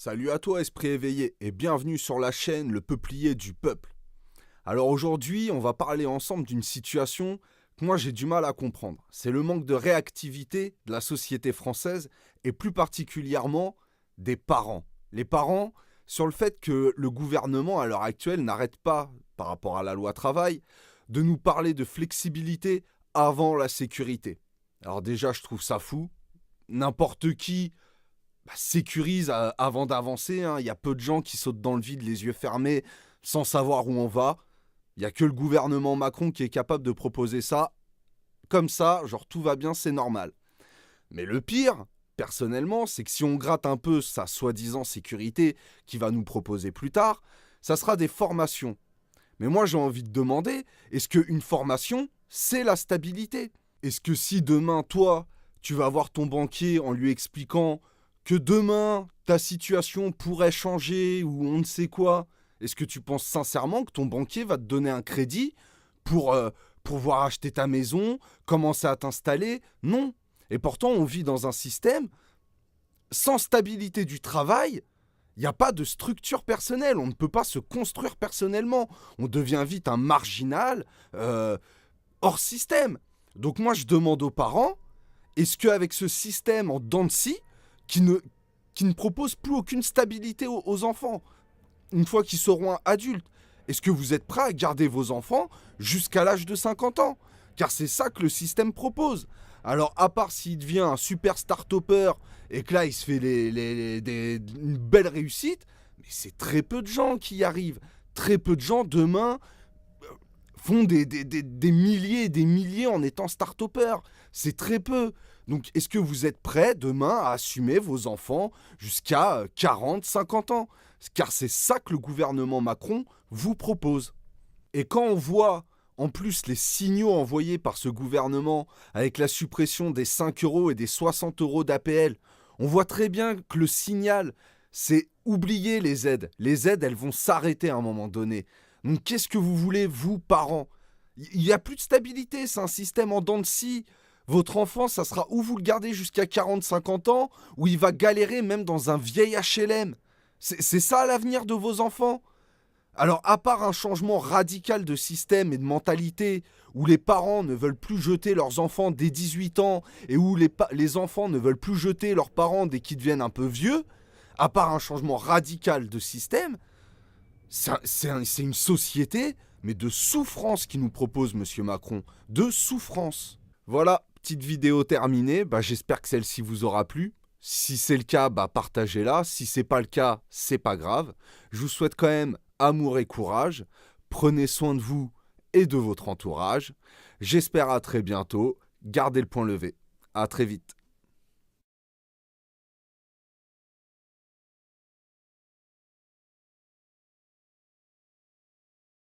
Salut à toi, esprit éveillé, et bienvenue sur la chaîne Le Peuplier du Peuple. Alors aujourd'hui, on va parler ensemble d'une situation que moi j'ai du mal à comprendre. C'est le manque de réactivité de la société française, et plus particulièrement des parents. Les parents, sur le fait que le gouvernement à l'heure actuelle n'arrête pas, par rapport à la loi travail, de nous parler de flexibilité avant la sécurité. Alors déjà, je trouve ça fou. N'importe qui sécurise avant d'avancer, hein. Il y a peu de gens qui sautent dans le vide les yeux fermés sans savoir où on va. Il n'y a que le gouvernement Macron qui est capable de proposer ça. Comme ça, genre tout va bien, c'est normal. Mais le pire, personnellement, c'est que si on gratte un peu sa soi-disant sécurité qu'il va nous proposer plus tard, ça sera des formations. Mais moi j'ai envie de demander, est-ce qu'une formation, c'est la stabilité ? Est-ce que si demain, toi, tu vas voir ton banquier en lui expliquant que demain, ta situation pourrait changer ou on ne sait quoi, est-ce que tu penses sincèrement que ton banquier va te donner un crédit pour pouvoir acheter ta maison, commencer à t'installer ? Non. Et pourtant, on vit dans un système sans stabilité du travail. Il n'y a pas de structure personnelle. On ne peut pas se construire personnellement. On devient vite un marginal hors système. Donc moi, je demande aux parents, est-ce qu'avec ce système en dents de scie, qui ne propose plus aucune stabilité aux enfants, une fois qu'ils seront adultes, est-ce que vous êtes prêts à garder vos enfants jusqu'à l'âge de 50 ans ? Car c'est ça que le système propose. Alors, à part s'il devient un super start-upper et que là, il se fait une belle réussite, mais c'est très peu de gens qui y arrivent. Très peu de gens, demain, font des milliers et des milliers en étant start-upper. C'est très peu. Donc, est-ce que vous êtes prêts demain à assumer vos enfants jusqu'à 40, 50 ans ? Car c'est ça que le gouvernement Macron vous propose. Et quand on voit en plus les signaux envoyés par ce gouvernement avec la suppression des 5 euros et des 60 euros d'APL, on voit très bien que le signal, c'est oublier les aides. Les aides, elles vont s'arrêter à un moment donné. Donc qu'est-ce que vous voulez, vous, parents ? Il n'y a plus de stabilité, c'est un système en dents de scie. Votre enfant, ça sera où vous le gardez jusqu'à 40-50 ans, ou il va galérer même dans un vieil HLM. C'est ça l'avenir de vos enfants ? Alors, à part un changement radical de système et de mentalité, où les parents ne veulent plus jeter leurs enfants dès 18 ans, et où les enfants ne veulent plus jeter leurs parents dès qu'ils deviennent un peu vieux, à part un changement radical de système, c'est une société, mais de souffrance qui nous propose Monsieur Macron. De souffrance. Voilà, petite vidéo terminée. J'espère que celle-ci vous aura plu. Si c'est le cas, partagez-la. Si c'est pas le cas, c'est pas grave. Je vous souhaite quand même amour et courage. Prenez soin de vous et de votre entourage. J'espère à très bientôt. Gardez le point levé. À très vite.